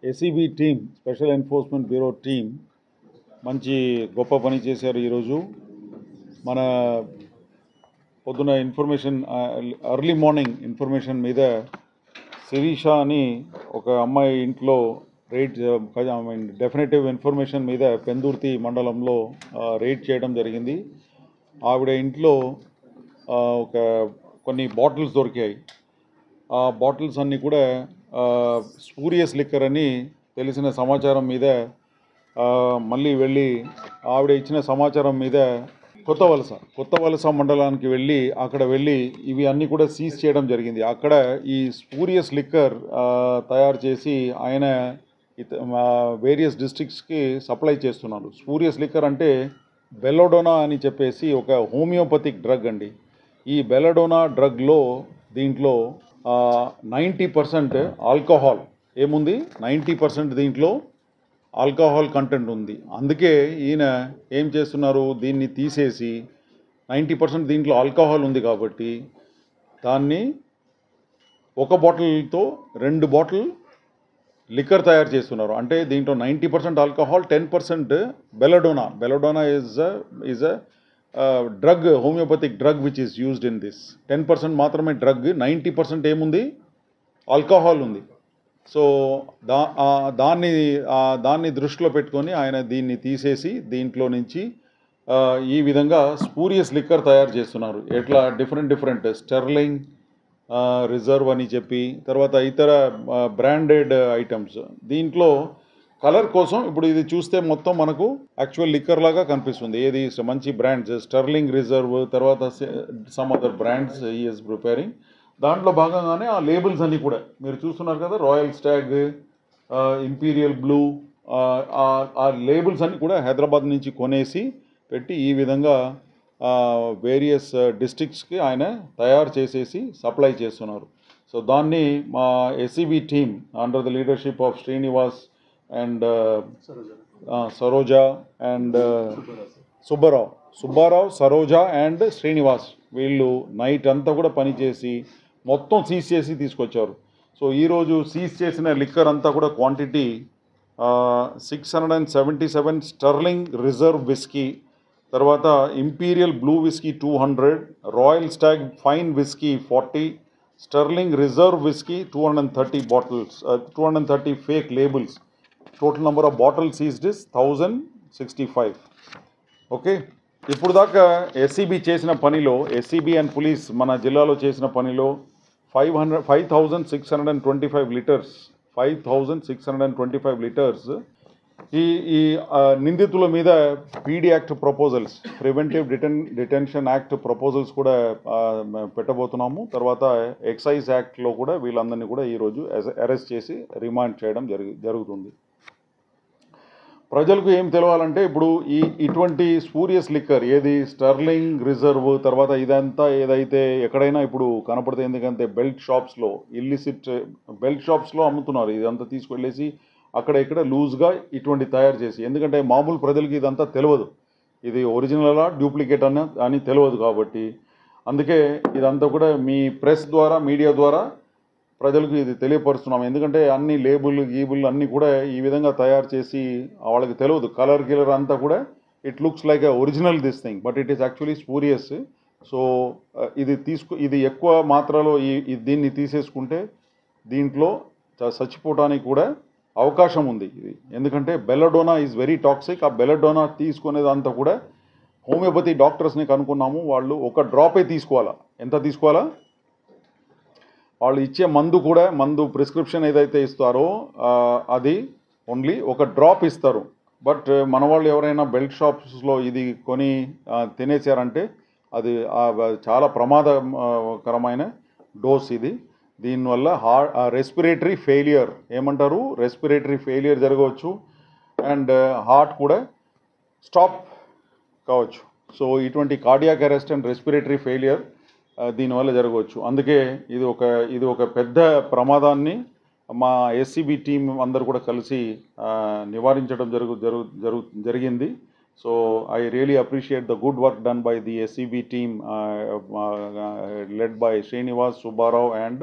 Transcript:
ACB team, special enforcement bureau team మంచి గొప్ప పని చేశారు. ఈరోజు మన పొద్దున ఇన్ఫర్మేషన్, ఎర్లీ మార్నింగ్ ఇన్ఫర్మేషన్ మీద శిరీష అని ఒక అమ్మాయి ఇంట్లో రైడ్, డెఫినెటివ్ ఇన్ఫర్మేషన్ మీద పెందుర్తి మండలంలో రైడ్ చేయడం జరిగింది. ఆవిడ ఇంట్లో కొన్ని బాటిల్స్ దొరికాయి. ఆ బాటిల్స్ అన్నీ కూడా స్పూరియస్ లిక్కర్ అని తెలిసిన సమాచారం మీద మళ్ళీ వెళ్ళి ఆవిడ ఇచ్చిన సమాచారం మీద కొత్త వలస మండలానికి వెళ్ళి అక్కడ వెళ్ళి ఇవి అన్నీ కూడా సీజ్ చేయడం జరిగింది. అక్కడ ఈ స్పూరియస్ లిక్కర్ తయారు చేసి ఆయన వేరియస్ డిస్ట్రిక్ట్స్కి సప్లై చేస్తున్నారు. స్పూరియస్ లిక్కర్ అంటే బెల్లడోనా అని చెప్పేసి ఒక హోమియోపతిక్ డ్రగ్ అండి. ఈ బెల్లడోనా డ్రగ్లో దీంట్లో 90% ఆల్కహాల్ ఏముంది, 90% దీంట్లో ఆల్కహాల్ కంటెంట్ ఉంది. అందుకే ఈయన ఏం చేస్తున్నారు, దీన్ని తీసేసి 90% దీంట్లో ఆల్కహాల్ ఉంది కాబట్టి దాన్ని ఒక బాటిల్తో 2 బాటిల్ లిక్కర్ తయారు చేస్తున్నారు. అంటే దీంట్లో 90% alcohol, 10% belladonna is a drug, homoeopathic drug which is used in this. 10% మాత్రమే డ్రగ్, 90% ఏముంది, ఆల్కహాల్ ఉంది. సో దాన్ని దృష్టిలో పెట్టుకొని ఆయన దీన్ని తీసేసి దీంట్లో నుంచి ఈ విధంగా స్పూరియస్ లిక్కర్ తయారు చేస్తున్నారు. ఎట్లా డిఫరెంట్ స్టెర్లింగ్ రిజర్వ్ అని చెప్పి, తర్వాత ఇతర బ్రాండెడ్ ఐటమ్స్. దీంట్లో కలర్ కోసం ఇప్పుడు ఇది చూస్తే మొత్తం మనకు యాక్చువల్ లిక్కర్ లాగా కనిపిస్తుంది. ఏది మంచి బ్రాండ్స్, స్టెర్లింగ్ రిజర్వ్, తర్వాత some other brands is preparing. దాంట్లో భాగంగానే ఆ లేబుల్స్ అన్నీ కూడా మీరు చూస్తున్నారు కదా, రాయల్ స్టాగ్, ఇంపీరియల్ బ్లూ, ఆ లేబుల్స్ అన్నీ కూడా హైదరాబాద్ నుంచి కొనేసి పెట్టి ఈ విధంగా వేరియస్ డిస్ట్రిక్ట్స్కి ఆయన తయారు చేసేసి సప్లై చేస్తున్నారు. సో దాన్ని మా ACB team under the leadership of Srinivas and Saroja and Subbarao, Saroja and Srinivas, వీళ్ళు నైట్ అంతా కూడా పనిచేసి మొత్తం సీజ్ చేసి తీసుకొచ్చారు. సో ఈరోజు సీజ్ చేసిన లిక్కర్ అంతా కూడా క్వాంటిటీ 677 స్టెర్లింగ్ రిజర్వ్ విస్కీ, తర్వాత Imperial Blue whisky 200, Royal Stag fine whisky 40, Sterling Reserve whisky 230 bottles, 230 fake labels. Total number of bottles seized is 1065. Okay, ఇప్పుడు దాకా ఎస్సీబీ చేసిన పనిలో, ఎస్సీబీ అండ్ పోలీస్ మన జిల్లాలో చేసిన పనిలో 5,625 లీటర్స్, 5,625 లీటర్స్ ఈ నిందితుల మీద PD act proposals, preventive detention act proposals కూడా పెట్టబోతున్నాము. తర్వాత ఎక్సైజ్ యాక్ట్లో కూడా వీళ్ళందరినీ కూడా ఈరోజు అరెస్ట్ చేసి రిమాండ్ చేయడం జరుగుతుంది. ప్రజలకు ఏం తెలవాలంటే, ఇప్పుడు ఇటువంటి స్పూరియస్ లిక్కర్ ఏది స్టెర్లింగ్ రిజర్వ్, తర్వాత ఇదంతా ఏదైతే ఎక్కడైనా ఇప్పుడు కనపడితే, ఎందుకంటే బెల్ట్ షాప్స్లో, ఇల్లిసిట్ బెల్ట్ షాప్స్లో అమ్ముతున్నారు. ఇదంతా తీసుకెళ్ళేసి అక్కడ ఇక్కడ లూజ్గా ఇటువంటి తయారు చేసి, ఎందుకంటే మామూలు ప్రజలకి ఇదంతా తెలియదు, ఇది ఒరిజినలా డూప్లికేట్ అని తెలియదు. కాబట్టి అందుకే ఇదంతా కూడా మీ ప్రెస్ ద్వారా, మీడియా ద్వారా ప్రజలకు ఇది తెలియపరుస్తున్నాం. ఎందుకంటే అన్ని గీబుల్ అన్నీ కూడా ఈ విధంగా తయారు చేసి వాళ్ళకి తెలియదు. కలర్ అంతా కూడా it looks like a original this thing, but it is actually spurious. So ఇది ఎక్కువ మాత్రలో దీన్ని తీసేసుకుంటే దీంట్లో చచ్చిపోవడానికి కూడా అవకాశం ఉంది. ఇది ఎందుకంటే బెల్లడోనా ఈజ్ వెరీ టాక్సిక్. ఆ బెల్లడోనా తీసుకునేదంతా కూడా హోమియోపతి డాక్టర్స్ని కనుక్కున్నాము. వాళ్ళు ఒక డ్రాపే తీసుకోవాలా. ఎంత తీసుకోవాలా? వాళ్ళు ఇచ్చే మందు ప్రిస్క్రిప్షన్ ఏదైతే ఇస్తారో అది ఓన్లీ ఒక డ్రాప్ ఇస్తారు. బట్ మన వాళ్ళు ఎవరైనా బెల్ట్ షాప్స్లో ఇది కొని తినేసారంటే అది చాలా ప్రమాదకరమైన డోస్ ఇది. దీనివల్ల రెస్పిరేటరీ ఫెయిలియర్, రెస్పిరేటరీ ఫెయిలియర్ జరగవచ్చు అండ్ హార్ట్ కూడా స్టాప్ కావచ్చు. సో ఇటువంటి cardiac arrest and respiratory failure దీనివల్ల జరగవచ్చు. అందుకే ఇది ఒక పెద్ద ప్రమాదాన్ని మా ఎస్సీబీ టీం అందరూ కూడా కలిసి నివారించడం జరిగింది. So I really appreciate the good work done by the SCB team led by Srinivas, Subbarao and